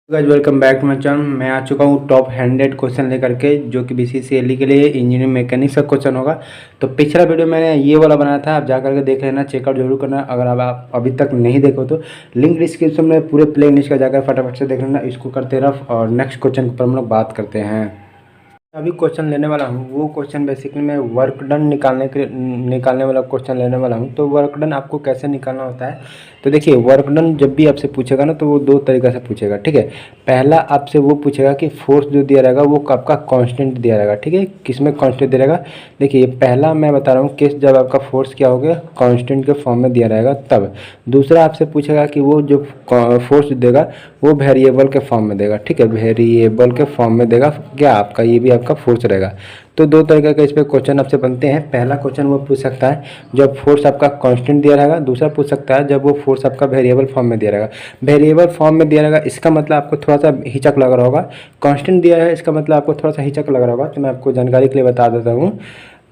Guys welcome back to my channel. मैं आ चुका हूँ टॉप 100 क्वेश्चन लेकर के, जो कि बीसीसीएल के लिए इंजीनियरिंग मैकेनिक्स का क्वेश्चन होगा। तो पिछला वीडियो मैंने ये वाला बनाया था, आप जा करके देख लेना, चेकआउट जरूर करना। अगर आप अभी तक नहीं देखो तो लिंक डिस्क्रिप्शन में पूरे प्ले लिस्ट का जाकर फटाफट से देख लेना। इसको करते रफ और नेक्स्ट क्वेश्चन पर हम लोग बात करते हैं। अभी क्वेश्चन लेने वाला हूँ, वो क्वेश्चन बेसिकली मैं वर्क डन निकालने वाला क्वेश्चन लेने वाला हूँ। तो वर्क डन आपको कैसे निकालना होता है, तो देखिए वर्क डन जब भी आपसे पूछेगा ना, तो वो दो तरीक़े से पूछेगा। ठीक है, पहला आपसे वो पूछेगा कि फोर्स जो दिया रहेगा वो आपका कांस्टेंट दिया रहेगा। ठीक है, किसमें कांस्टेंट दिया रहेगा, देखिए पहला मैं बता रहा हूँ केस, जब आपका फोर्स क्या हो गया कांस्टेंट के फॉर्म में दिया रहेगा तब। दूसरा आपसे पूछेगा कि वो जो फोर्स देगा वो वेरिएबल के फॉर्म में देगा। ठीक है, वेरिएबल के फॉर्म में देगा क्या आपका, ये भी आपका फोर्स रहेगा। तो दो तरीके का इस पर क्वेश्चन आपसे बनते हैं। पहला क्वेश्चन वो पूछ सकता है जब फोर्स आपका कांस्टेंट दिया रहेगा, दूसरा पूछ सकता है जब वो फोर्स आपका वेरिएबल फॉर्म में दिया रहेगा। वेरिएबल फॉर्म में दिया रहेगा इसका मतलब आपको थोड़ा सा हिचक लग रहा होगा, कांस्टेंट दिया है इसका मतलब आपको थोड़ा सा हिचक लग रहा होगा। तो मैं आपको जानकारी के लिए बता देता हूँ।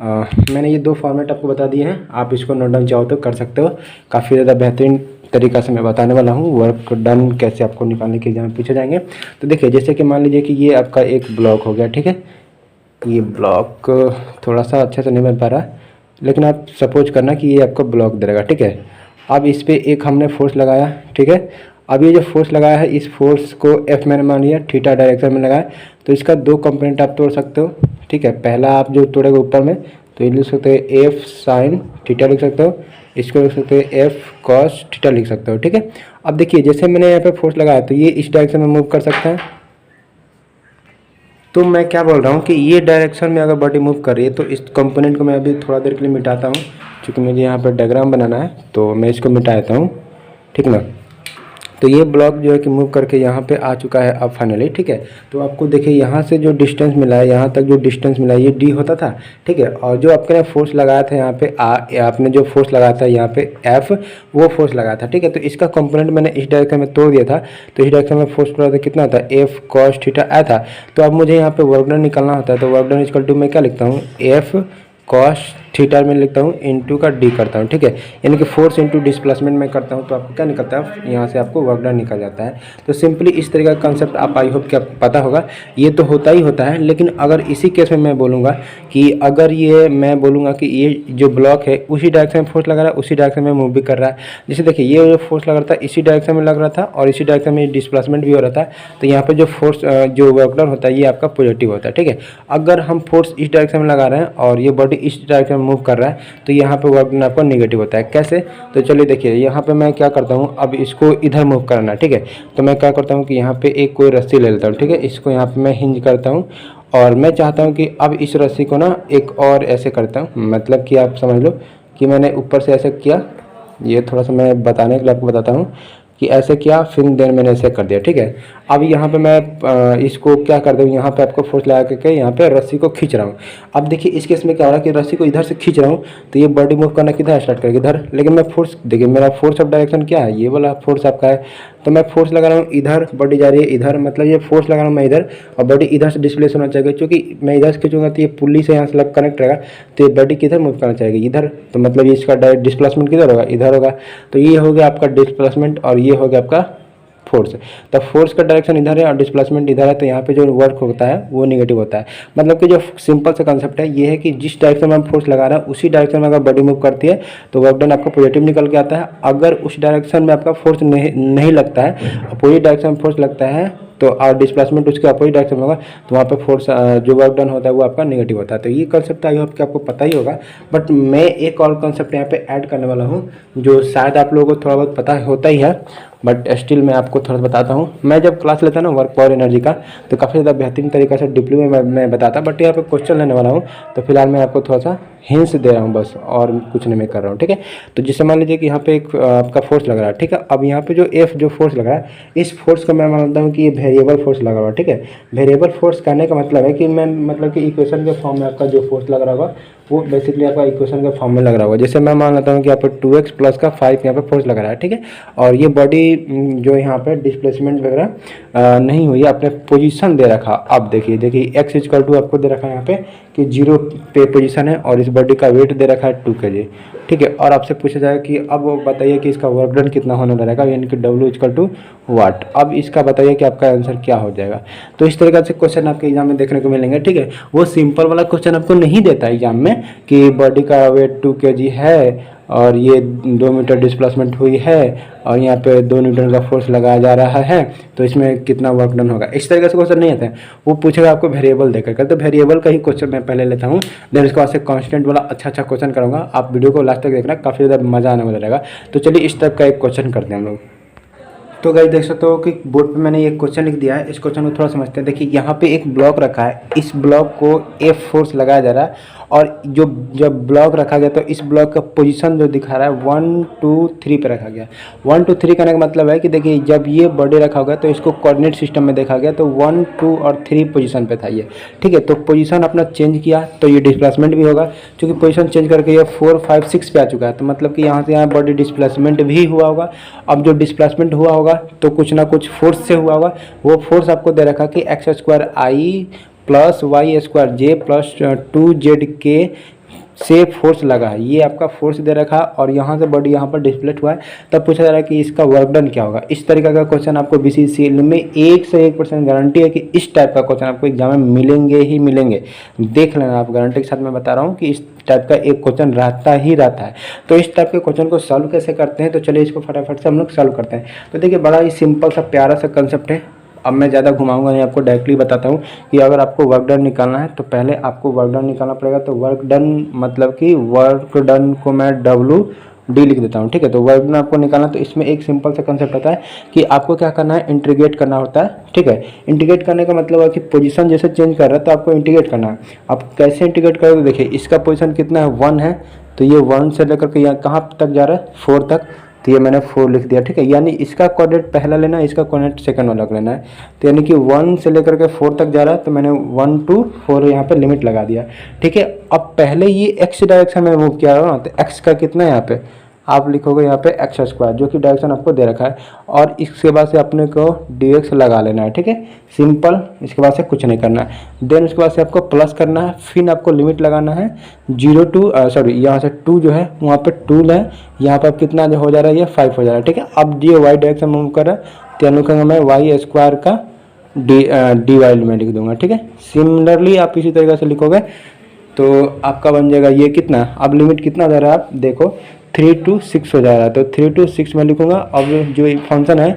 मैंने ये दो फॉर्मेट आपको बता दिए हैं, आप इसको नोट डाउन चाहो तो कर सकते हो। काफ़ी ज़्यादा बेहतरीन तरीका से मैं बताने वाला हूँ वर्क डन कैसे आपको निकालने के एग्जाम में पूछे जाएंगे। तो देखिए जैसे कि मान लीजिए कि ये आपका एक ब्लॉक हो गया। ठीक है, ये ब्लॉक थोड़ा सा अच्छा से नहीं बन पा रहा, लेकिन आप सपोज करना कि ये आपका ब्लॉक दे रहेगा। ठीक है, अब इस पर एक हमने फोर्स लगाया। ठीक है, अब ये जो फोर्स लगाया है इस फोर्स को एफ मैंने मान लिया, थीटा डायरेक्शन में लगाया। तो इसका दो कंपोनेंट आप तोड़ सकते हो। ठीक है, पहला आप जो तोड़ेगा ऊपर में, तो ये लिख सकते हो एफ साइन थीटा लिख सकते हो, इसको लिख सकते हो एफ कॉस थीटा लिख सकते हो। ठीक है, अब देखिए जैसे मैंने यहाँ पे फोर्स लगाया तो ये इस डायरेक्शन में मूव कर सकता है। तो मैं क्या बोल रहा हूँ कि ये डायरेक्शन में अगर बॉडी मूव कर रही है तो इस कंपोनेंट को मैं अभी थोड़ा देर के लिए मिटाता हूँ, क्योंकि मुझे यहाँ पर डायग्राम बनाना है, तो मैं इसको मिटा देता हूँ। ठीक ना, तो ये ब्लॉक जो है कि मूव करके यहाँ पे आ चुका है अब फाइनली। ठीक है, तो आपको देखिए यहाँ से जो डिस्टेंस मिला है, यहाँ तक जो डिस्टेंस मिला है ये डी होता था। ठीक है, और जो आपने फोर्स लगाया था यहाँ पे आपने जो फोर्स लगाया था यहाँ पे एफ, वो फोर्स लगाया था। ठीक है, तो इसका कंपोनेंट मैंने इस डायरेक्शन में तोड़ दिया था, तो इस डायरेक्शन में फोर्स तोड़ा था, कितना था एफ कॉस थीटा आया था। तो अब मुझे यहाँ पे वर्क डन निकालना होता है, तो वर्क डन इक्वल टू मैं क्या लिखता हूँ एफ कॉस थीटा में लिखता हूँ इंटू का डी करता हूँ। ठीक है, यानी कि फोर्स इंटू डिस्प्लेसमेंट में करता हूँ, तो आपको क्या निकलता है यहाँ से आपको वर्क डन निकल जाता है। तो सिंपली इस तरीके का कंसेप्ट आप आई होप कि आपको पता होगा। ये तो होता ही होता है, लेकिन अगर इसी केस में मैं बोलूँगा कि अगर ये मैं बोलूँगा कि ये जो ब्लॉक है उसी डायरेक्शन में फोर्स लगा रहा है, उसी डायरेक्शन में मूव भी कर रहा है। जैसे देखिए ये जो फोर्स लग रहा था इसी डायरेक्शन में लग रहा था और इसी डायरेक्शन में डिस्प्लेसमेंट भी हो रहा था, तो यहाँ पर जो फोर्स जो वर्क डन होता है ये आपका पॉजिटिव होता है। ठीक है, अगर हम फोर्स इस डायरेक्शन में लगा रहे हैं और ये बॉडी इस डायरेक्शन में मूव कर रहा है, तो यहाँ पे वर्क डन आपका नेगेटिव होता है। कैसे, तो चलिए देखिए यहाँ पे मैं क्या करता हूँ, अब इसको इधर मूव करना है। ठीक है, तो मैं क्या करता हूँ कि यहाँ पे एक कोई रस्सी ले लेता हूँ। ठीक है, इसको यहाँ पे मैं हिंज करता हूँ और मैं चाहता हूँ कि अब इस रस्सी को ना एक और ऐसे करता हूँ, मतलब कि आप समझ लो कि मैंने ऊपर से ऐसे किया। ये थोड़ा सा मैं बताने के लिए आपको बताता हूँ कि ऐसे किया, फिर देन मैंने ऐसे कर दिया। ठीक है, अब यहाँ पे मैं इसको क्या कर दूँ, यहाँ पे आपको फोर्स लगा करके यहाँ पे रस्सी को खींच रहा हूँ। अब देखिए इस केस में क्या हो रहा है कि रस्सी को इधर से खींच रहा हूँ, तो ये बॉडी मूव करना किधर स्टार्ट करेगी इधर, लेकिन मैं फोर्स देखिए मेरा फोर्स ऑफ डायरेक्शन क्या है, ये वाला फोर्स आपका है। तो मैं फोर्स लगा रहा हूँ इधर, बॉडी जा रही है इधर, मतलब ये फोर्स लगा रहा हूँ मैं इधर और बॉडी इधर से डिस्प्लेस होना चाहिए, क्योंकि मैं इधर से खींचूंगा तो ये पुल्ली से यहाँ से लग कनेक्ट रहेगा, तो ये बॉडी किधर मूव करना चाहिए इधर, तो मतलब ये इसका डायरेक्ट डिस्प्लेसमेंट किधर होगा इधर होगा। तो ये हो गया आपका डिस्प्लेसमेंट और ये हो गया आपका फोर्स। तो फोर्स का डायरेक्शन इधर है और डिस्प्लेसमेंट इधर है, तो यहाँ पे जो वर्क होता है वो नेगेटिव होता है। मतलब कि जो सिंपल सा कंसेप्ट है ये है कि जिस डायरेक्शन में हम फोर्स लगा रहे हैं उसी डायरेक्शन में अगर बॉडी मूव करती है तो वर्क डन आपका पॉजिटिव निकल के आता है। अगर उस डायरेक्शन में आपका फोर्स नहीं लगता है, अपोजिट डायरेक्शन में फोर्स लगता है, तो और डिस्प्लेसमेंट उसके अपोजिट डायरेक्शन में होगा, तो वहाँ पे फोर्स जो वर्क डन होता है वो आपका नेगेटिव होता है। तो ये कंसेप्ट आई होप कि आपको पता ही होगा, बट मैं एक और कंसेप्ट यहाँ पे ऐड करने वाला हूँ जो शायद आप लोगों को थोड़ा बहुत पता होता ही है, बट स्टिल मैं आपको थोड़ा सा बताता हूँ। मैं जब क्लास लेता ना वर्क पावर एनर्जी का, तो काफ़ी ज़्यादा बेहतरीन तरीके से डीपली में मैं बताता, बट यहाँ पे क्वेश्चन लेने वाला हूँ, तो फिलहाल मैं आपको थोड़ा सा हिंट्स दे रहा हूँ बस, और कुछ नहीं मैं कर रहा हूँ। ठीक है, तो जिससे मान लीजिए कि यहाँ पे एक आपका फोर्स लग रहा है। ठीक है, अब यहाँ पे जो एफ जो फोर्स लग रहा है, इस फोर्स को मैं मानता हूँ कि ये वेरिएबल फोर्स लगा हुआ है। ठीक है, वेरिएबल फोर्स कहने का मतलब है कि मैं मतलब कि इक्वेशन के फॉर्म में आपका जो फोर्स लग रहा होगा वो बेसिकली आपका इक्वेशन के फॉर्म में लग रहा होगा। जैसे मैं मान लेता हूँ कि यहाँ पे 2x प्लस का 5 यहाँ पे फोर्स लग रहा है। ठीक है, और ये बॉडी जो यहाँ पे डिस्प्लेसमेंट वगैरह नहीं हुई, आपने पोजीशन दे रखा। अब देखिए x इक्वल टू आपको दे रखा है यहाँ पे कि 0 पे पोजीशन है और इस बॉडी का वेट दे रखा है 2 kg, ठीक है। और आपसे पूछा जाएगा कि अब बताइए कि इसका वर्क डन कितना होने रहेगा, यानी कि W = वाट। अब इसका बताइए कि आपका आंसर क्या हो जाएगा। तो इस तरीके से क्वेश्चन आपके एग्जाम में देखने को मिलेंगे, ठीक है। वो सिंपल वाला क्वेश्चन आपको नहीं देता है एग्जाम में कि बॉडी का वेट 2 kg है और ये 2 मीटर डिस्प्लेसमेंट हुई है और यहाँ पे 2 न्यूटन का फोर्स लगाया जा रहा है, तो इसमें कितना वर्क डन होगा, इस तरीके से क्वेश्चन नहीं आता है। वो पूछेगा आपको वेरिएबल देकर, तो वेरिएबल का ही क्वेश्चन मैं पहले लेता हूँ, देन उसके बाद से कांस्टेंट वाला अच्छा क्वेश्चन करूँगा। आप वीडियो को लास्ट तक देखना, काफ़ी ज़्यादा मज़ा आने वाला रहेगा। तो चलिए इस टाइप का एक क्वेश्चन करते हैं हम लोग। तो गाइस देख सकते हो कि बोर्ड पे मैंने एक क्वेश्चन लिख दिया है। इस क्वेश्चन को थोड़ा समझते हैं। देखिए यहाँ पे एक ब्लॉक रखा है, इस ब्लॉक को F फोर्स लगाया जा रहा है और जो जब ब्लॉक रखा गया तो इस ब्लॉक का पोजीशन जो दिखा रहा है 1 2 3 पे रखा गया। 1 2 3 करने का मतलब है कि देखिए जब ये बॉडी रखा होगा तो इसको कोऑर्डिनेट सिस्टम में देखा गया तो 1 2 और 3 पोजीशन पे था ये, ठीक है। तो पोजीशन अपना चेंज किया तो ये डिस्प्लेसमेंट भी होगा, क्योंकि पोजीशन चेंज करके ये 4 5 6 पे आ चुका है, तो मतलब कि यहाँ से यहाँ बॉडी डिस्प्लेसमेंट भी हुआ होगा। अब जो डिस्प्लेसमेंट हुआ होगा तो कुछ ना कुछ फोर्स से हुआ होगा। वो फोर्स आपको दे रखा कि x² plus y² plus 2z से फोर्स लगा है, ये आपका फोर्स दे रखा और यहाँ से बॉडी यहाँ पर डिस्प्लेट हुआ है। तब पूछा जा रहा है कि इसका वर्क डन क्या होगा। इस तरीके का क्वेश्चन आपको BCCL में 1 से 1% गारंटी है कि इस टाइप का क्वेश्चन आपको एग्जाम में मिलेंगे ही मिलेंगे। देख लेना आप, गारंटी के साथ मैं बता रहा हूँ कि इस टाइप का एक क्वेश्चन रहता है। तो इस टाइप के क्वेश्चन को सॉल्व कैसे करते हैं, तो चलिए इसको फटाफट से हम लोग सॉल्व करते हैं। तो देखिए बड़ा ही सिंपल सा प्यारा सा कंसेप्ट है। अब मैं ज़्यादा घुमाऊंगा नहीं, आपको डायरेक्टली बताता हूँ कि अगर आपको वर्क डन निकालना है तो पहले आपको वर्क डन निकालना पड़ेगा। तो वर्क डन मतलब कि वर्क डन को मैं WD लिख देता हूँ, ठीक है। तो वर्क डन आपको निकालना, तो इसमें एक सिंपल सा कंसेप्ट होता है कि आपको क्या करना है, इंटीग्रेट करना होता है, ठीक है। इंटीग्रेट करने का मतलब है कि पोजीशन जैसे चेंज कर रहा है तो आपको इंटीग्रेट करना है। आप कैसे इंटीग्रेट करोगे, देखिए इसका पोजीशन कितना है 1 है, तो ये 1 से लेकर के यहाँ कहाँ तक जा रहा है 4 तक, तो ये मैंने 4 लिख दिया, ठीक है। यानी इसका कोऑर्डिनेट पहला लेना है, इसका कोऑर्डिनेट सेकंड वाला लेना है। तो यानी कि 1 से लेकर के 4 तक जा रहा है, तो मैंने 1 2 4 यहाँ पे लिमिट लगा दिया, ठीक है। अब पहले ये x डायरेक्शन में मूव किया ना, तो x का कितना है यहाँ पे आप लिखोगे यहाँ पे x², जो कि डायरेक्शन आपको दे रखा है, और इसके बाद से अपने को dx लगा लेना है, ठीक है, सिंपल। इसके बाद से कुछ नहीं करना है। देन उसके बाद से आपको प्लस करना है, फिर आपको लिमिट लगाना है 0 to यहाँ से 2 जो है वहाँ पे 2 है, यहाँ पर कितना जो हो जा रहा है ये 5 हो जा रहा है, ठीक है। अब ये y डायरेक्शन मूव कर रहा है, तो अनुकूल मैं y² का dy में लिख दूंगा, ठीक है। सिमिलरली आप इसी तरीके से लिखोगे तो आपका बन जाएगा ये कितना, अब लिमिट कितना जा रहा है आप देखो 3 to 6 हो जा रहा है, तो 3 to 6 में लिखूंगा। अब जो फंक्शन है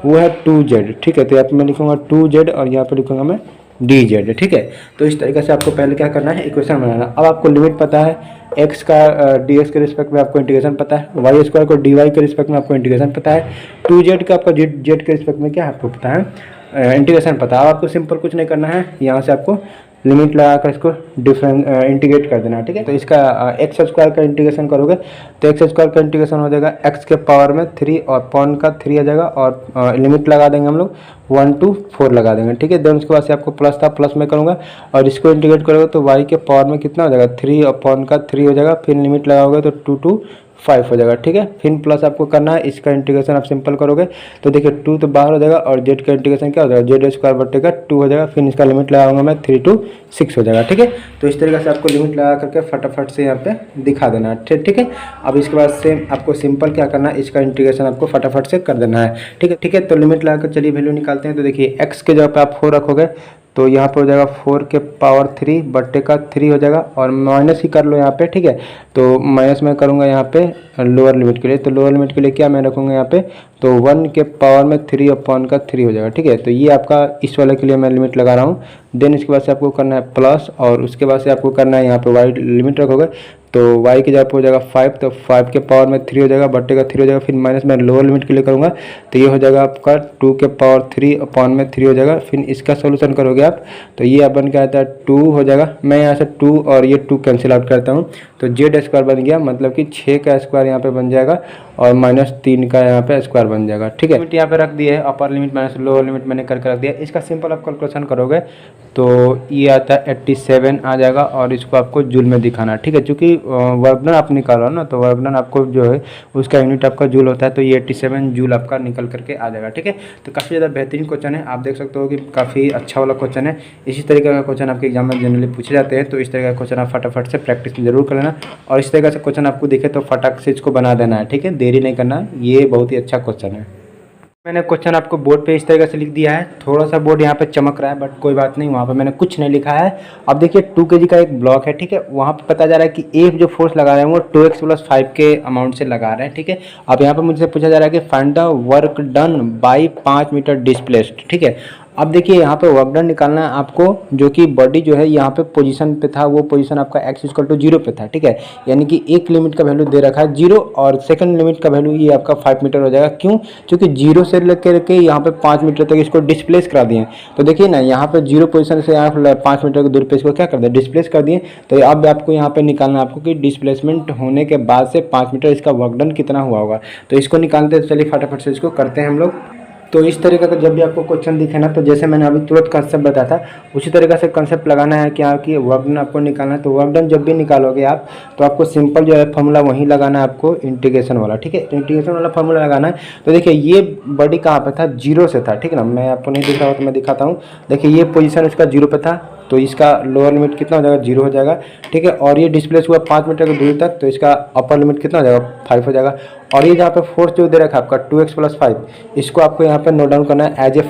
वो है 2z, ठीक है। तो यहाँ पे मैं लिखूंगा 2z और यहाँ पे लिखूंगा मैं dz, ठीक है। तो इस तरीके से आपको पहले क्या करना है, इक्वेशन बनाना। अब आपको लिमिट पता है, x का dx के रिस्पेक्ट में आपको इंटीग्रेशन पता है, y² को dy के रिस्पेक्ट में आपको इंटीग्रेशन पता है, 2z का आपका z के रिस्पेक्ट में क्या आपको पता है, इंटीग्रेशन पता है। आपको सिंपल कुछ नहीं करना है, यहाँ से आपको लिमिट लगाकर इसको इंटीग्रेट कर देना, ठीक है। तो इसका x² का इंटीग्रेशन करोगे तो x² का इंटीग्रेशन हो जाएगा x के पावर में 3 और पॉन का 3 आ जाएगा, और लिमिट लगा देंगे हम लोग 1 to 4 लगा देंगे, ठीक है। देन उसके बाद से आपको प्लस था, प्लस में करूँगा और इसको इंटीग्रेट करोगे तो y के पावर में कितना हो जाएगा 3 और पॉन का 3 हो जाएगा, फिर लिमिट लगाओगे तो 2 to 5 हो जाएगा, ठीक है। फिर प्लस आपको करना है, इसका इंटीग्रेशन आप सिंपल करोगे तो देखिए 2 तो बाहर हो जाएगा और z का इंटीग्रेशन क्या हो जाएगा z²/2 हो जाएगा, फिर इसका लिमिट लगाऊंगा मैं 3 to 6 हो जाएगा, ठीक है। तो इस तरीके से आपको लिमिट लगा करके फटाफट से यहाँ पे दिखा देना है, ठीक है। अब इसके बाद से आपको सिंपल क्या करना है, इसका इंटीग्रेशन आपको फटाफट से कर देना है, ठीक है। तो लिमिट लगाकर चलिए वैल्यू निकालते हैं। तो देखिए x के जगह पे आप 4 रखोगे तो यहाँ पर हो जाएगा 4 के पावर 3/3 हो जाएगा, और माइनस ही कर लो यहाँ पे, ठीक है। तो माइनस में करूँगा यहाँ पे लोअर लिमिट के लिए, तो लोअर लिमिट के लिए क्या मैं रखूँगा यहाँ पे, तो 1 के पावर में 3 अपॉन का 3 हो जाएगा, ठीक है। तो ये आपका इस वाले के लिए मैं लिमिट लगा रहा हूँ। देन इसके बाद से आपको करना है प्लस, और उसके बाद से आपको करना है यहाँ पे y लिमिट रखोगे तो y की जगह पे हो जाएगा 5, तो 5 के पावर में 3 हो जाएगा, बट्टे का 3 हो जाएगा, फिर माइनस में लोअर लिमिट के लिए करूँगा तो ये हो जाएगा आपका 2 के पावर 3 अपॉन में 3 हो जाएगा। फिर इसका सोल्यूशन करोगे आप तो ये अब बन के आता है 2 हो जाएगा। मैं यहाँ से 2 और ये 2 कैंसिल आउट करता हूँ तो z² बन गया, मतलब कि 6 का स्क्वायर यहाँ पे बन जाएगा, और -3 का यहाँ पे स्क्वायर बन जाएगा। ठीक है, लिमिट यहाँ पे रख दिए है, upper limit minus lower limit मैंने करके रख दिया। इसका सिंपल आप कैलकुलेशन करोगे तो ये आता है 87 आ जाएगा और इसको आपको जूल में दिखाना है। ठीक है, चूँकि वर्क डन आप निकाल रहे हो ना, तो वर्क डन आपको जो है उसका यूनिट आपका जूल होता है, तो ये 87 जूल आपका निकल करके आ जाएगा। ठीक है, तो काफ़ी ज़्यादा बेहतरीन क्वेश्चन है, आप देख सकते हो कि काफ़ी अच्छा वाला क्वेश्चन है। इसी तरीके का क्वेश्चन आपके एग्जाम में जनरली पूछे जाते हैं, तो इस तरह का क्वेश्चन आप फटाफट से प्रैक्टिस जरूर कर लेना और इस तरह से क्वेश्चन आपको दिखे तो फटाक से इसको बना देना है। ठीक है, देरी नहीं करना है, ये बहुत ही अच्छा क्वेश्चन है। मैंने क्वेश्चन आपको बोर्ड पे इस तरीके से लिख दिया है, थोड़ा सा बोर्ड यहाँ पे चमक रहा है बट कोई बात नहीं, वहाँ पे मैंने कुछ नहीं लिखा है। अब देखिए 2 kg का एक ब्लॉक है। ठीक है, वहाँ पे पता जा रहा है कि एक जो फोर्स लगा रहे हैं वो 2x + 5 के अमाउंट से लगा रहे हैं। ठीक है, अब यहाँ पे मुझसे पूछा जा रहा है कि find the work done by 5 meter displaced. ठीक है, अब देखिए यहाँ पे वर्क डन निकालना है आपको, जो कि बॉडी जो है यहाँ पे पोजीशन पे था, वो पोजीशन आपका x = 0 पे था। ठीक है, यानी कि एक लिमिट का वैल्यू दे रखा है 0 और सेकंड लिमिट का वैल्यू ये आपका 5 मीटर हो जाएगा। क्यों? क्योंकि 0 से लेकर के यहाँ पे 5 मीटर तक इसको डिस्प्लेस करा दिए। तो देखिए ना, यहाँ पे 0 पोजीशन से आप 5 मीटर की दूरी पे इसको क्या कर दिया, डिस्प्लेस कर दिए। तो अब आपको यहाँ पे निकालना आपको कि डिस्प्लेसमेंट होने के बाद से 5 मीटर इसका वर्क डन कितना हुआ होगा। तो इसको निकालते हैं, चलिए फटाफट से इसको करते हैं हम लोग। तो इस तरीके का जब भी आपको क्वेश्चन दिखे ना, तो जैसे मैंने अभी तुरंत कंसेप्ट बताया था उसी तरीके से कंसेप्ट लगाना है क्या कि वर्क डन आपको निकालना है। तो वर्क डन जब भी निकालोगे आप, तो आपको सिंपल जो है फॉर्मूला वहीं लगाना है आपको, इंटीग्रेशन वाला। ठीक है, तो इंटीग्रेशन वाला फॉर्मूला लगाना है। तो देखिए ये बॉडी कहाँ पे था, 0 से था। ठीक है ना, मैं आपको नहीं दिख रहा हूँ तो मैं दिखाता हूँ। देखिए ये पोजीशन उसका 0 पे था, तो इसका लोअर लिमिट कितना हो जाएगा, 0 हो जाएगा। ठीक है, और ये डिस्प्लेस हुआ 5 मीटर की दूरी तक, तो इसका अपर लिमिट कितना हो जाएगा, 5 हो जाएगा। और ये जहाँ पे फोर्स जो दे रखा है आपका 2x + 5, इसको आपको यहाँ पे नोट डाउन करना है एज ए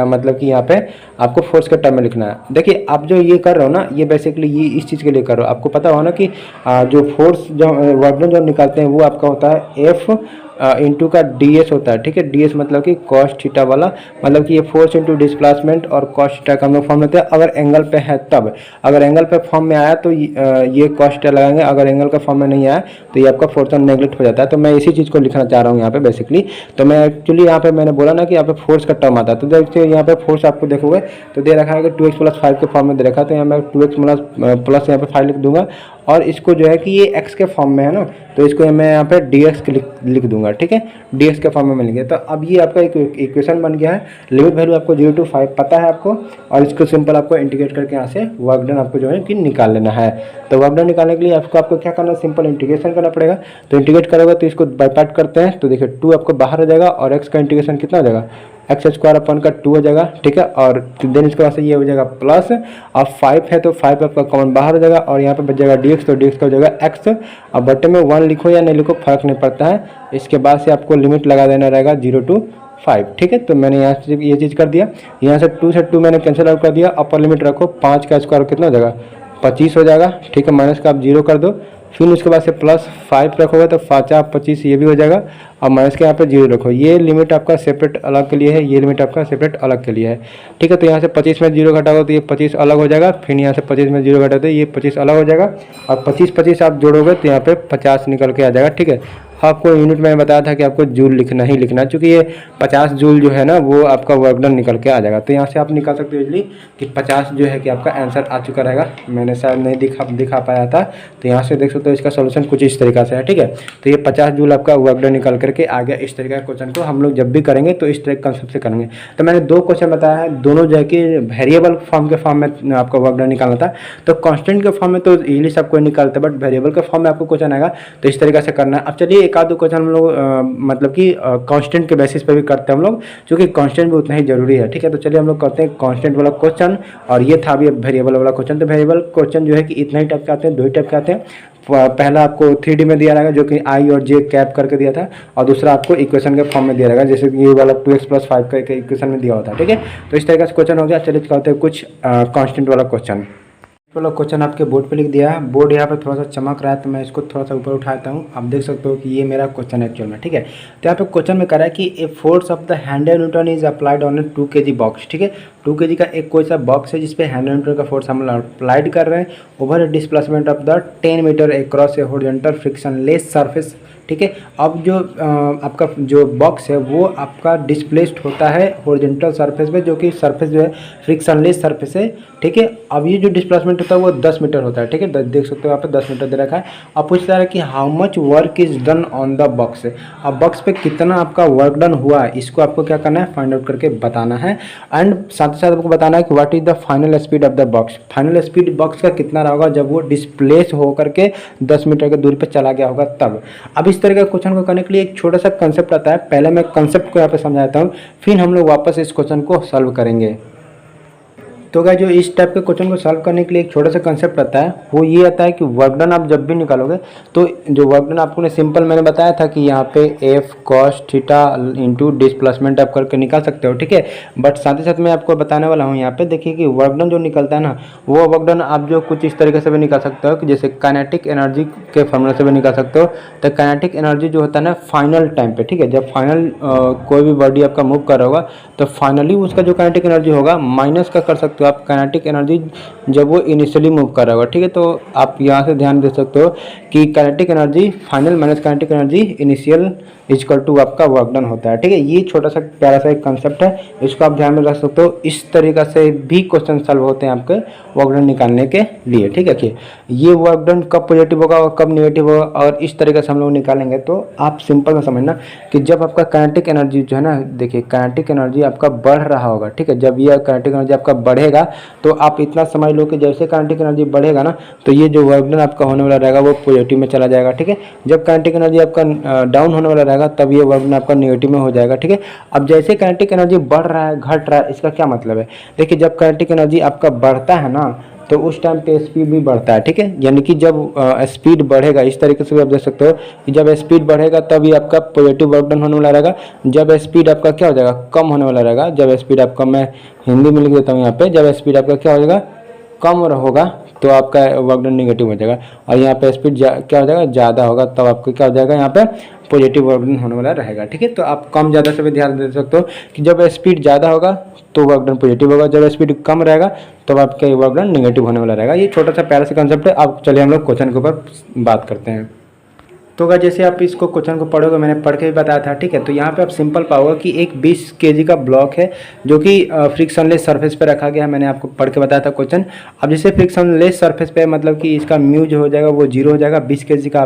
मतलब कि यहाँ पे आपको फोर्स के टर्म में लिखना है। देखिए आप जो ये कर रहे हो ना, ये बेसिकली ये इस चीज़ के लिए कर रहे हो। आपको पता हो ना कि जो फोर्स जो वर्क डन जो निकालते हैं वो आपका होता है F इंटू का ds होता है। ठीक है, ds मतलब कि cos थीटा वाला, मतलब कि ये फोर्स इंटू डिस्प्लेसमेंट और cos थीटा का हम लोग फॉर्म लेते हैं। अगर एंगल पे है तब, अगर एंगल पे फॉर्म में आया तो ये cos थीटा लगाएंगे, अगर एंगल का फॉर्म में नहीं आया तो ये आपका फोर्स नेगलेक्ट हो जाता है। तो मैं इसी चीज़ को लिखना चाह रहा हूँ यहाँ पे बेसिकली। तो मैं एक्चुअली यहाँ पे मैंने बोला ना कि यहाँ पे फोर्स का टर्म आता है। तो देखिए यहाँ पे फोर्स आपको देखोगे तो दे रखा है कि 2x + 5 के फॉर्म में दे रखा है। तो यहाँ मैं 2x प्लस यहाँ पे 5 लिख दूंगा और इसको जो है कि ये x के फॉर्म में है ना, तो इसको मैं यहाँ पे dx लिख दूंगा। ठीक है, dx के फॉर्म में लिख गया। तो अब ये आपका एक इक्वेशन बन गया है। लिमिट वैल्यू आपको 0 to 5 पता है आपको, और इसको सिंपल आपको इंटीग्रेट करके यहाँ से वर्क डन आपको जो है कि निकाल लेना है। तो वर्क डन निकालने के लिए आपको क्या करना है, सिंपल इंटीग्रेशन करना पड़ेगा। तो इंटीग्रेट करोगे तो इसको बाई पार्ट करते हैं, तो देखिए 2 आपको बाहर हो जाएगा और x का इंटीग्रेशन कितना हो जाएगा, x² अपन का 2 हो जाएगा। ठीक है, और देन इसके बाद से ये हो जाएगा प्लस, अब 5 है तो 5 आपका कॉमन बाहर हो जाएगा और यहाँ पे बच जाएगा dx, तो dx का हो जाएगा x। अब बटे में 1 लिखो या नहीं लिखो फर्क नहीं पड़ता है। इसके बाद से आपको लिमिट लगा देना रहेगा 0 to 5। ठीक है, तो मैंने यहाँ से ये चीज़ कर दिया, यहाँ से 2 से 2 मैंने कैंसिल आउट कर दिया। अपर लिमिट रखो, 5 का स्क्वायर कितना हो जाएगा, 25 हो जाएगा। ठीक है, माइनस का आप 0 कर दो, फिर उसके बाद से +5 रखोगे तो 5 25 ये भी हो जाएगा। और माइनस के यहाँ पे 0 रखो, ये लिमिट आपका सेपरेट अलग के लिए है, ये लिमिट आपका सेपरेट अलग के लिए है। ठीक है, तो यहाँ से 25 में 0 घटाओगे तो ये 25 अलग हो जाएगा, फिर यहाँ से 25 में 0 घटाते ये 25 अलग हो जाएगा, और 25 आप जोड़ोगे तो यहाँ पे 50 निकल के आ जाएगा। ठीक है, आपको यूनिट में बताया था कि आपको जूल लिखना ही लिखना, क्योंकि ये 50 जूल जो है ना वो आपका वर्क डन निकल के आ जाएगा। तो यहाँ से आप निकाल सकते हो इजली कि 50 जो है कि आपका आंसर आ चुका रहेगा। मैंने शायद नहीं दिखा पाया था, तो यहाँ से देख सकते हो इसका सोल्यूशन कुछ इस तरीका से है। ठीक है, तो ये 50 जूल आपका वर्क डन निकल करके आ गया। इस तरीके के क्वेश्चन को हम लोग जब भी करेंगे तो इस तरह के कंसेप्ट से करेंगे। तो मैंने 2 क्वेश्चन बताया है, दोनों जो है कि वेरिएबल फॉर्म के फॉर्म में आपका वर्क डन निकालना था। तो कॉन्स्टेंट के फॉर्म में तो इजली सब कोई निकालता है, बट वेरिएबल के फॉर्म में आपको क्वेश्चन आएगा तो इस तरीके से करना है। अब चलिए एक आध क्वेश्चन हम लोग मतलब कि कांस्टेंट के बेसिस पे भी करते हैं हम लोग, क्योंकि कांस्टेंट भी उतना ही जरूरी है। ठीक है, तो चलिए हम लोग करते हैं कांस्टेंट वाला क्वेश्चन, और ये था भी वेरिएबल वाला क्वेश्चन। तो वेरिएबल क्वेश्चन जो है कि इतना ही टाइप के आते हैं, 2 ही टाइप के आते हैं। पहला आपको 3D में दिया रहेगा जो कि i और j कैप करके दिया था, और दूसरा आपको इक्वेशन के फॉर्म में दिया रहेगा, जैसे कि ये वाला 2x + 5 का इक्वेशन में दिया होता है। ठीक है, तो इस तरह का क्वेश्चन हो गया। चलिए करते हैं कुछ कांस्टेंट वाला क्वेश्चन। वाला क्वेश्चन आपके बोर्ड पे लिख दिया है। बोर्ड यहाँ पे थोड़ा सा चमक रहा है तो मैं इसको थोड़ा सा ऊपर उठाता हूँ। आप देख सकते हो कि ये मेरा क्वेश्चन है एक्चुअल में। ठीक है, तो यहाँ पे क्वेश्चन में कह रहा है कि a force of the 100 Newton is applied on A 2 kg box. ठीक है, 2 kg का एक कोई सा बॉक्स है जिसपे 100 न्यूटन का फोर्स हम अप्लाइड कर रहे हैं over a displacement of the 10 meter across a horizontal frictionless surface ठीक है। अब जो आपका जो बॉक्स है वो आपका डिस्प्लेस्ड होता है हॉरिजॉन्टल सरफेस पे, जो कि सरफेस जो है फ्रिक्शनलेस सरफेस है, ठीक है। अब ये जो डिस्प्लेसमेंट होता है वो 10 मीटर होता है, ठीक है। देख सकते हो यहाँ पे 10 मीटर दे रखा है। अब पूछ रहा है कि how much work is done on the box. अब बॉक्स पे कितना आपका वर्क डन हुआ है, इसको आपको क्या करना है, फाइंड आउट करके बताना है। एंड साथ ही साथ आपको बताना है कि what is the final speed of the box. Final speed box का कितना रहा होगा जब वो डिस्प्लेस होकर के 10 मीटर की दूरी पे चला गया होगा तब। अब इस तरह के क्वेश्चन को करने के लिए एक छोटा सा कंसेप्ट आता है। पहले मैं कंसेप्ट को यहाँ पे समझाता हूँ, फिर हम लोग वापस इस क्वेश्चन को सॉल्व करेंगे। तो गाइस जो इस टाइप के क्वेश्चन को सॉल्व करने के लिए एक छोटा सा कंसेप्ट आता है, वो ये आता है कि वर्क डन आप जब भी निकालोगे तो जो वर्क डन आपको सिंपल मैंने बताया था कि यहाँ पे F cos theta into displacement आप करके निकाल सकते हो, ठीक है। बट साथ ही साथ मैं आपको बताने वाला हूँ यहाँ पे, देखिए कि वर्क डन जो निकलता है ना, वो वर्क डन आप जो कुछ इस तरीके से भी निकाल सकते हो कि जैसे काइनेटिक एनर्जी के फॉर्मूला से भी निकाल सकते हो। तो काइनेटिक एनर्जी जो होता है ना फाइनल टाइम पे, ठीक है, जब फाइनल कोई भी बॉडी आपका मूव कर रहा होगा तो फाइनली उसका जो काइनेटिक एनर्जी होगा माइनस का कर सकते हो आप काइनेटिक एनर्जी जब वो इनिशियली मूव कर रहा होगा, ठीक है। तो आप यहाँ से ध्यान दे सकते हो कि kinetic energy final minus kinetic energy initial equal to आपका वर्क डन होता है, ठीक है। ये छोटा सा प्यारा सा एक कंसेप्ट है, इसको आप ध्यान में रख सकते हो। इस तरीका से भी क्वेश्चन सॉल्व होते हैं आपके वर्क डन निकालने के लिए, ठीक है। कि ये वर्क डन कब पॉजिटिव होगा और कब नेगेटिव होगा, और इस तरीके से हम लोग निकालेंगे। तो आप सिंपल में समझना कि जब आपका काइनेटिक एनर्जी जो है ना, देखिए काइनेटिक एनर्जी आपका बढ़ रहा होगा, ठीक है। जब ये काइनेटिक एनर्जी आपका बढ़ेगा तो आप इतना समझ लो कि जैसे काइनेटिक एनर्जी बढ़ेगा ना, तो ये जो वर्क डन आपका होने वाला रहेगा वो पॉजिटिव में चला जाएगा, ठीक है। जब काइनेटिक एनर्जी आपका डाउन होने वाला रहेगा तब ये वर्क डन आपका नेगेटिव में हो जाएगा, ठीक है। अब जैसे काइनेटिक एनर्जी बढ़ रहा है घट रहा है, इसका क्या मतलब है, देखिए जब काइनेटिक एनर्जी आपका बढ़ता है ना तो उस टाइम पे स्पीड भी बढ़ता है, ठीक है। यानी कि जब स्पीड बढ़ेगा, इस तरीके से भी आप देख सकते हो कि जब स्पीड बढ़ेगा तब ये आपका पॉजिटिव वर्क डन होने वाला रहेगा। जब स्पीड आपका क्या हो जाएगा, कम होने वाला रहेगा, जब स्पीड आपका, मैं हिंदी में लिख देता हूँ यहाँ पे, जब स्पीड आपका क्या हो जाएगा, कम होगा तो आपका वर्क डन निगेटिव हो जाएगा। और यहाँ पे स्पीड क्या हो जाएगा, ज़्यादा होगा तब आपको क्या हो जाएगा, यहाँ पे पॉजिटिव वर्क डन होने वाला रहेगा, ठीक है। तो आप कम ज़्यादा से भी ध्यान दे सकते हो कि जब स्पीड ज़्यादा होगा तो वर्क डन पॉजिटिव होगा, जब स्पीड कम रहेगा तो आपका वर्क डन निगेटिव होने वाला रहेगा। ये छोटा सा प्यारा सा कंसेप्ट है। अब चलिए हम लोग क्वेश्चन के ऊपर बात करते हैं। तो अगर जैसे आप इसको क्वेश्चन को पढ़ोगे, मैंने पढ़ के भी बताया था, ठीक है। तो यहाँ पे आप सिंपल पाओगे कि एक 20 kg का ब्लॉक है जो कि फ्रिक्शनलेस सरफेस पे रखा गया है। मैंने आपको पढ़ के बताया था क्वेश्चन। अब जैसे फ्रिक्शनलेस सरफेस पे मतलब कि इसका म्यू जो हो जाएगा वो 0 हो जाएगा। 20 kg का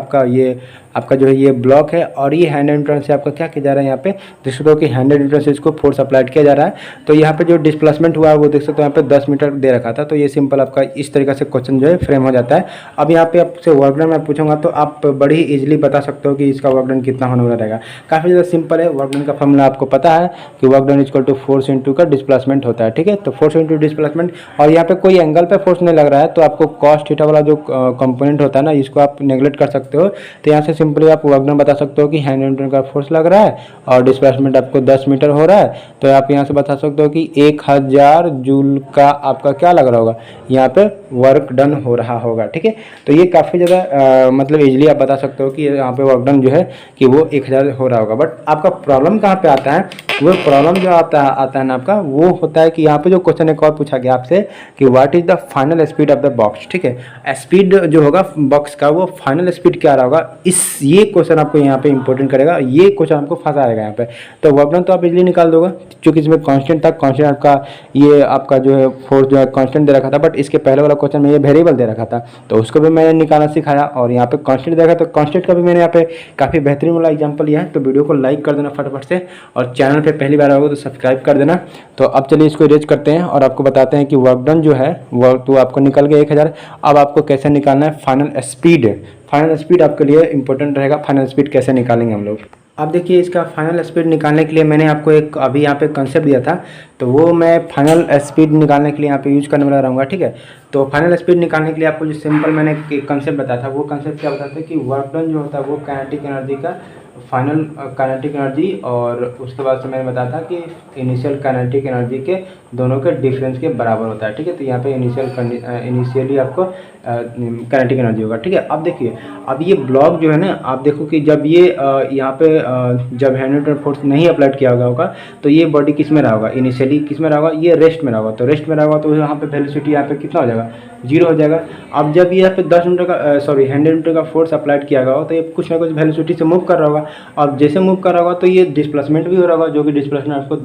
आपका जो है ये ब्लॉक है, और ये हैंड एंट्रेंस से आपका क्या किया जा रहा है, यहाँ पे देख सकते हो कि हैंड एंट्रेंस से इसको फोर्स अप्लाइड किया जा रहा है। तो यहाँ पे जो डिस्प्लेसमेंट हुआ है वो देख सकते हो यहाँ पे 10 मीटर दे रखा था। तो ये सिंपल आपका इस तरीके से क्वेश्चन जो है फ्रेम हो जाता है। अब यहाँ पे आपसे वर्क डन मैं पूछूंगा तो आप बड़ी इजीली बता सकते हो कि इसका वर्क डन कितना होने वाला रहेगा। काफ़ी ज़्यादा सिंपल है। वर्क डन का फॉर्मूला आपको पता है कि work done equal to force into का डिस्प्लेसमेंट होता है, ठीक है। तो फोर्स इंटू डिस्प्लेसमेंट, और यहाँ पे कोई एंगल पे फोर्स नहीं लग रहा है तो आपको कॉस थीटा वाला जो कंपोनेंट होता है ना, इसको आप नेगलेक्ट कर सकते हो। तो यहाँ से सिंपली आप वर्क डन बता सकते हो कि हैंड एंट्रेंस का फोर्स लग रहा है और डिस्प्लेसमेंट आपको 10 मीटर हो रहा है। तो आप यहाँ से बता सकते हो कि 1000 जूल का आपका क्या लग रहा होगा, यहाँ पे वर्क डन हो रहा होगा, ठीक है। तो ये काफ़ी ज़्यादा मतलब इजीली आप बता सकते हो कि यहाँ पे वर्क डन जो है कि वो 1000 हो रहा होगा। बट आपका प्रॉब्लम कहाँ पे आता है, वो प्रॉब्लम जो आता है ना आपका, वो होता है कि यहाँ पे जो क्वेश्चन एक और पूछा गया आपसे कि what is the final speed of the box, ठीक है। स्पीड जो होगा बॉक्स का वो फाइनल स्पीड क्या रहा होगा, ये क्वेश्चन आपको यहाँ पे इंपॉर्टेंट करेगा, ये क्वेश्चन आपको फंसाएगा यहाँ पे। तो वर्क डन तो आप इजीली निकाल दोगे क्योंकि इसमें कांस्टेंट था। कांस्टेंट आपका ये आपका जो है फोर्स जो है कांस्टेंट दे रखा था, बट इसके पहले वाला क्वेश्चन में ये वेरिएबल दे रखा था तो उसको भी मैंने निकालना सिखाया। और यहाँ पे कांस्टेंट देखा तो कांस्टेंट का भी मैंने यहाँ पे काफ़ी बेहतरीन वाला एग्जाम्पल लिया है। तो वीडियो को लाइक कर देना फटाफट से, और चैनल पे पहली बार आओगे तो सब्सक्राइब कर देना। तो अब चलिए इसको इरेज करते हैं और आपको बताते हैं कि वर्क डन जो है वो तो आपको निकल गया 1000। अब आपको कैसे निकालना है फाइनल स्पीड। फाइनल स्पीड आपके लिए इंपॉर्टेंट रहेगा। फाइनल स्पीड कैसे निकालेंगे हम लोग, अब देखिए इसका फाइनल स्पीड निकालने के लिए मैंने आपको एक अभी यहाँ पे कंसेप्ट दिया था, तो वो मैं फाइनल स्पीड निकालने के लिए यहाँ पे यूज करने वाला रहूँगा, ठीक है। तो फाइनल स्पीड निकालने के लिए आपको जो सिंपल मैंने एक कंसेप्ट बताया था, वो कंसेप्ट क्या बताता है कि वर्क डन जो होता है वो काइनेटिक एनर्जी का फाइनल काइनेटिक एनर्जी और उसके बाद से मैंने बताया था कि इनिशियल काइनेटिक एनर्जी के दोनों के डिफरेंस के बराबर होता है, ठीक है। तो यहाँ पे इनिशियली आपको काइनेटिक एनर्जी होगा, ठीक है। अब देखिए, अब ये ब्लॉक जो है ना, आप देखो कि जब ये यहाँ पे जब हैंड फोर्स नहीं अप्लाइड किया होगा तो ये बॉडी किस में रहा होगा, इनिशियली किस में रहा होगा, ये रेस्ट में रहा होगा। तो रेस्ट में रहा होगा तो यहाँ पे वेलोसिटी यहाँ पे कितना हो जाएगा, 0 हो जाएगा। अब जब ये यहाँ पे 10 न्यूटन का 100 न्यूटन का फोर्स अप्लाइड किया गया होगा तो ये कुछ ना कुछ वेलोसिटी से मूव कर रहा होगा। अब जैसे मूव कर रहा होगा तो ये डिस्प्लेसमेंट भी हो रहा होगा, जो कि डिस्प्लेसमेंट आपको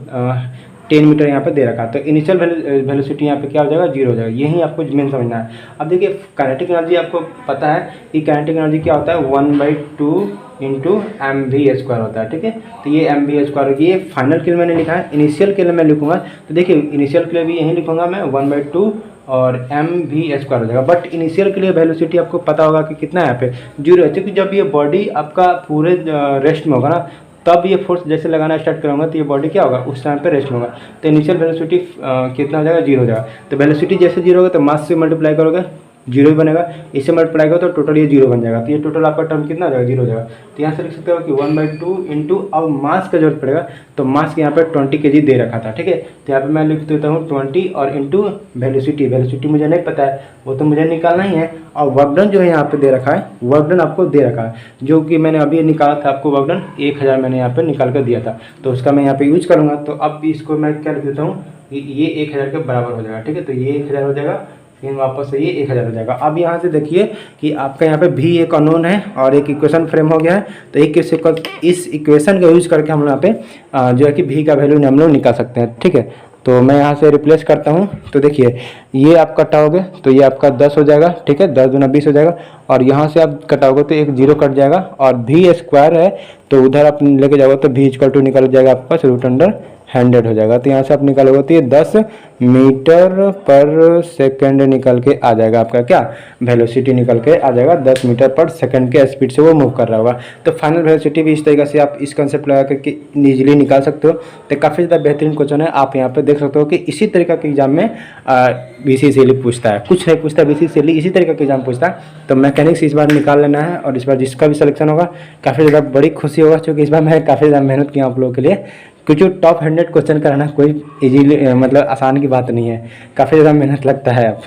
10 मीटर यहाँ पे दे रखा है। तो इनिशियल वेलोसिटी यहाँ पे क्या हो जाएगा, 0 हो जाएगा। यही आपको मेन समझना है। अब देखिए, काइनेटिक एनर्जी आपको पता है कि काइनेटिक एनर्जी क्या होता है, 1/2 इंटू mv² होता है, ठीक है। तो ये mv², ये फाइनल के लिए मैंने लिखा है। इनिशियल के लिए मैं लिखूंगा तो देखिए, इनिशियल के लिए भी यही लिखूंगा मैं 1/2 और mv² हो जाएगा। बट इनिशियल के लिए वेलोसिटी आपको पता होगा कि कितना है यहाँ पे, 0 है, क्योंकि जब ये बॉडी आपका पूरे रेस्ट में होगा ना, तब ये फोर्स जैसे लगाना स्टार्ट करूँगा तो ये बॉडी क्या होगा, उस टाइम पे रेस्ट में होगा। तो इनिशियल वेलोसिटी कितना हो जाएगा, 0 हो जाएगा। तो वेलोसिटी जैसे 0 होगा तो मास से मल्टीप्लाई करोगे, 0 ही बनेगा। इससे मल्टीप्लाई करो तो टोटल ये 0 बन जाएगा। तो ये टोटल आपका टर्म कितना हो जाएगा, 0 हो जाएगा। तो यहाँ से लिख सकते हो कि 1/2 इंटू, अब मास का जरूरत पड़ेगा तो मास के यहाँ पे 20 kg दे रखा था, ठीक है। तो यहाँ पे मैं लिख देता हूँ 20 और इंटू वेलोसिटी। वेलोसिटी मुझे नहीं पता है, वो तो मुझे निकालना ही है। और वर्क डन जो है यहाँ पे दे रखा है, वर्क डन आपको दे रखा है, जो कि मैंने अभी निकाला था आपको वर्क डन 1000 मैंने यहाँ पे निकाल कर दिया था। तो उसका मैं यहाँ पे यूज करूँगा। तो अब इसको मैं क्या लिख देता हूँ, ये 1000 के बराबर हो जाएगा, ठीक है। तो ये 1000 हो जाएगा, फिर वापस से ये 1000 हो जाएगा। अब यहाँ से देखिए कि आपका यहाँ पे भी एक अननोन है और एक इक्वेशन फ्रेम हो गया है। तो एक इस इक्वेशन का यूज करके हम यहाँ पे जो है कि भी का वैल्यू हम लोग निकाल सकते हैं, ठीक है। तो मैं यहाँ से रिप्लेस करता हूँ। तो देखिए, ये आप कटाओगे तो ये आपका 10 हो जाएगा, ठीक है, 10 दूना 20 हो जाएगा। और यहाँ से आप कटाओगे तो एक 0 कट जाएगा और v² है तो उधर आप लेके जाओगे तो v= निकल जाएगा आपका √100 हो जाएगा। तो यहाँ से आप निकालोगे तो ये 10 मीटर पर सेकंड निकल के आ जाएगा, आपका क्या वेलोसिटी निकल के आ जाएगा। 10 मीटर पर सेकंड के स्पीड से वो मूव कर रहा होगा। तो फाइनल वेलोसिटी भी इस तरीके से आप इस कंसेप्ट लगा करके ईजिली निकाल सकते हो। तो काफ़ी ज़्यादा बेहतरीन क्वेश्चन है। आप यहाँ पे देख सकते हो कि इसी तरीके के एग्जाम में BCCL पूछता है, कुछ नहीं पूछता BCCL, इसी तरीके के एग्जाम पूछता है। तो मैकेनिक्स इस बार निकाल लेना है और इस बार जिसका भी सिलेक्शन होगा काफ़ी ज़्यादा बड़ी खुशी होगा, क्योंकि इस बार मैं काफ़ी ज़्यादा मेहनत किया आप लोगों के लिए। क्योंकि टॉप 100 क्वेश्चन कराना कोई इजीली मतलब आसान की बात नहीं है, काफ़ी ज़्यादा मेहनत लगता है। अब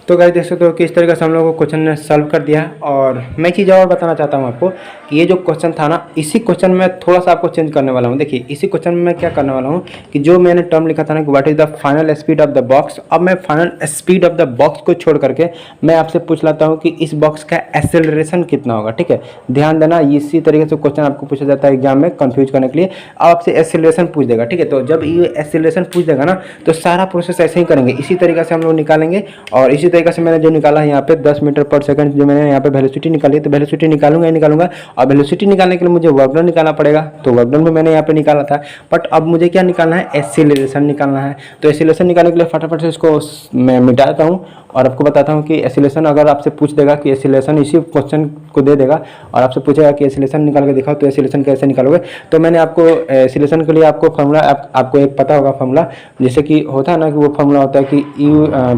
तो गाइस देख सकते हो कि इस तरीके से हम लोगों को क्वेश्चन ने सॉल्व कर दिया। और मैं चीज़ और बताना चाहता हूँ आपको कि ये जो क्वेश्चन था ना, इसी क्वेश्चन में थोड़ा सा आपको चेंज करने वाला हूँ। देखिए, इसी क्वेश्चन में मैं क्या करने वाला हूँ कि जो मैंने टर्म लिखा था ना कि what is the final speed of the box, अब मैं final speed of the box को छोड़ करके मैं आपसे पूछ लाता हूँ कि इस बॉक्स का एक्सेलरेशन कितना होगा, ठीक है। ध्यान देना, इसी तरीके से क्वेश्चन आपको पूछा जाता है एग्जाम में कंफ्यूज करने के लिए। आपसे एक्सेलरेशन पूछ देगा, ठीक है। तो जब ये एक्सेलरेशन पूछ देगा ना तो सारा प्रोसेस ऐसे ही करेंगे, इसी तरीके से हम लोग निकालेंगे। और इसी तरीके से मैंने जो निकाला यहाँ पे 10 मीटर पर सेकंड जो मैंने यहाँ पे वेलोसिटी निकाली, तो वेलोसिटी निकालूंगा ही निकालूंगा। और वेलोसिटी निकालने के लिए मुझे वर्क डन निकालना पड़ेगा, तो वर्क डन भी मैंने यहाँ पे निकाला था। बट अब मुझे क्या निकालना है, एक्सीलरेशन निकालना है। तो एक्सीलरेशन निकालने के लिए फटाफट से इसको मैं मिटा देता हूँ और आपको बताता हूँ कि एक्सीलरेशन अगर आपसे पूछ देगा कि एक्सीलरेशन, इसी क्वेश्चन को दे देगा और आपसे पूछेगा कि एक्सीलरेशन निकाल के दिखाओ, तो एक्सीलरेशन कैसे निकालोगे। तो मैंने आपको एक्सीलरेशन के लिए आपको फॉर्मूला आपको एक पता होगा फॉर्मूला, जैसे कि होता है ना कि वो फॉर्मूला होता है कि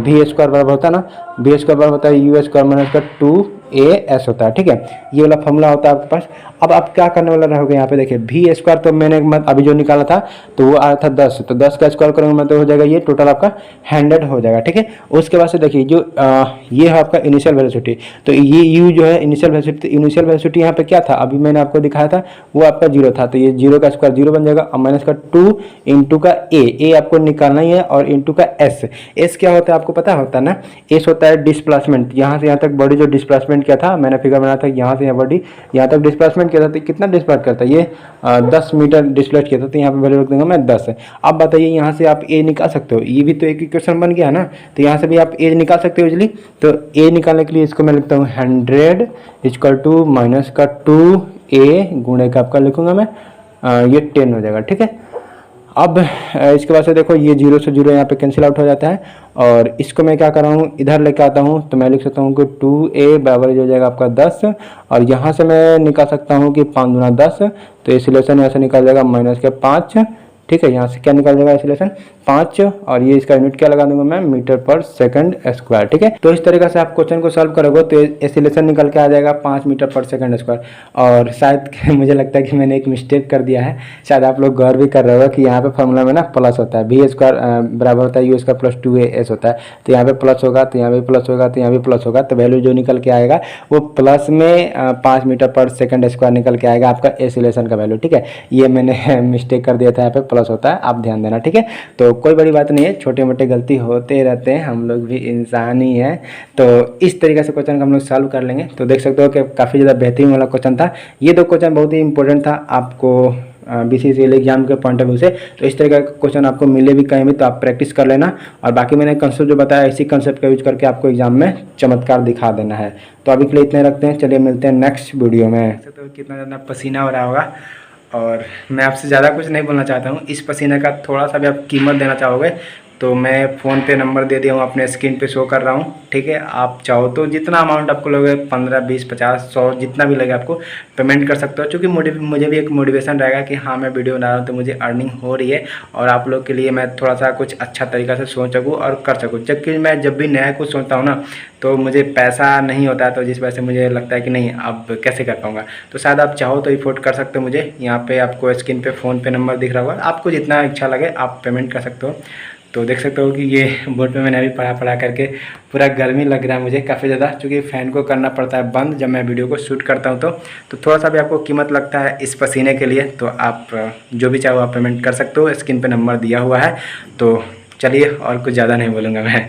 v² बराबर होता है ना, v² बराबर होता है u² - 2as होता है, ठीक है। ये वाला फॉर्मूला होता है आपके पास। अब आप क्या करने वाला रहोगे, यहाँ पे देखिए v² तो मैंने अभी जो निकाला था तो वो आया था 10, तो 10 का स्क्वायर करेंगे मतलब हो जाएगा ये टोटल आपका 100 हो जाएगा, ठीक है। उसके बाद से देखिए जो ये है आपका इनिशियल वेलोसिटी, तो ये u जो है इनिशियल वेलोसिटी, इनिशियल वेलोसिटी यहाँ पे क्या था अभी मैंने आपको दिखाया था, वो आपका 0 था। तो ये 0 का स्क्वायर 0 बन जाएगा और माइनस का 2 इंटू का a आपको निकालना ही है और इंटू का s क्या होता है आपको पता होता है ना, s होता है डिस्प्लेसमेंट। यहाँ से यहाँ तक बॉडी जो डिस्प्लेसमेंट क्या था, मैंने फिगर बनाया था यहाँ से यहाँ बॉडी यहाँ तक डिस्प्लेसमेंट किया था, तो कितना डिस्प्लेस करता है ये 10 मीटर डिस्प्लेस किया था। तो यहाँ पे वैल्यू रख दूंगा मैं 10 है। अब बताइए यहाँ से आप ए निकाल सकते हो, ये भी तो एक इक्वेशन बन गया ना, तो यहाँ से भी आप ए निकाल सकते हो इजली। तो ए निकालने के लिए इसको मैं लिखता हूँ 100 = माइनस का 2a गुणे का आपका लिखूंगा मैं ये 10 हो जाएगा, ठीक है। अब इसके बाद से देखो ये 0 से 0 यहाँ पे कैंसिल आउट हो जाता है और इसको मैं क्या कर रहा हूँ इधर लेके आता हूँ, तो मैं लिख सकता हूँ कि 2a बराबर हो जाएगा आपका 10 और यहाँ से मैं निकाल सकता हूँ कि 5 दूना 10, तो एक्सीलरेशन यहाँ से निकल जाएगा माइनस के 5 ठीक है। यहाँ से क्या निकल जाएगा एक्सीलरेशन 5, और ये इसका यूनिट क्या लगा दूंगा मैं, मीटर पर सेकंड स्क्वायर। ठीक है, तो इस तरीके से आप क्वेश्चन को सॉल्व करोगे तो एक्सीलरेशन निकल के आ जाएगा 5 मीटर पर सेकंड स्क्वायर। और शायद मुझे लगता है कि मैंने एक मिस्टेक कर दिया है, शायद आप लोग गौर भी कर रहे हो कि यहाँ पे फॉर्मूला में ना प्लस होता है, वी स्क्वायर बराबर होता है यू स्क्वायर प्लस 2as होता है। तो यहाँ पे प्लस होगा, तो यहाँ पे प्लस होगा, तो यहाँ पे प्लस होगा, तो वैल्यू जो निकल के आएगा वो प्लस में 5 मीटर पर सेकंड स्क्वायर निकल के आएगा आपका एक्सीलरेशन का वैल्यू। ठीक है, ये मैंने मिस्टेक कर दिया था, यहाँ पे प्लस होता है, आप ध्यान देना। ठीक है, तो कोई बड़ी बात नहीं है, छोटे मोटे गलती होते रहते हैं, हम लोग भी इंसान ही हैं। तो इस तरीके से क्वेश्चन को हम लोग सॉल्व कर लेंगे। तो देख सकते हो कि काफ़ी ज़्यादा बेहतरीन वाला क्वेश्चन था। ये 2 क्वेश्चन बहुत ही इंपॉर्टेंट था आपको BCCL एग्जाम के पॉइंट ऑफ व्यू से। तो इस तरह का क्वेश्चन आपको मिले भी कहीं भी तो आप प्रैक्टिस कर लेना, और बाकी मैंने कंसेप्ट जो बताया इसी कंसेप्ट का यूज करके आपको एग्जाम में चमत्कार दिखा देना है। तो अभी के लिए इतने रखते हैं, चलिए मिलते हैं नेक्स्ट वीडियो में। तो कितना ज़्यादा पसीना हो रहा होगा, और मैं आपसे ज़्यादा कुछ नहीं बोलना चाहता हूँ। इस पसीने का थोड़ा सा भी आप कीमत देना चाहोगे तो मैं फ़ोन पे नंबर दे दिया हूँ, अपने स्क्रीन पे शो कर रहा हूँ। ठीक है, आप चाहो तो जितना अमाउंट आपको लगे 15, 20, 50, 100 जितना भी लगे आपको पेमेंट कर सकते हो, क्योंकि मुझे भी एक मोटिवेशन रहेगा कि हाँ मैं वीडियो बना रहा हूँ तो मुझे अर्निंग हो रही है, और आप लोग के लिए मैं थोड़ा सा कुछ अच्छा तरीक़ा से सोच सकूँ और कर सकूँ। जबकि मैं जब भी नया कुछ सोचता हूँ ना तो मुझे पैसा नहीं होता है, तो जिस वजह से मुझे लगता है कि नहीं अब कैसे कर पाऊँगा। तो शायद आप चाहो तो अफोर्ड कर सकते हो मुझे। यहाँ पे आपको स्क्रीन पे फ़ोन पे नंबर दिख रहा होगा, आपको जितना इच्छा लगे आप पेमेंट कर सकते हो। तो देख सकते हो कि ये बोर्ड पे मैंने अभी पढ़ा करके पूरा गर्मी लग रहा है मुझे काफ़ी ज़्यादा, क्योंकि फ़ैन को करना पड़ता है बंद जब मैं वीडियो को शूट करता हूँ। तो थोड़ा सा भी आपको कीमत लगता है इस पसीने के लिए, तो आप जो भी चाहो आप पेमेंट कर सकते हो। स्क्रीन पे नंबर दिया हुआ है। तो चलिए, और कुछ ज़्यादा नहीं बोलूँगा मैं।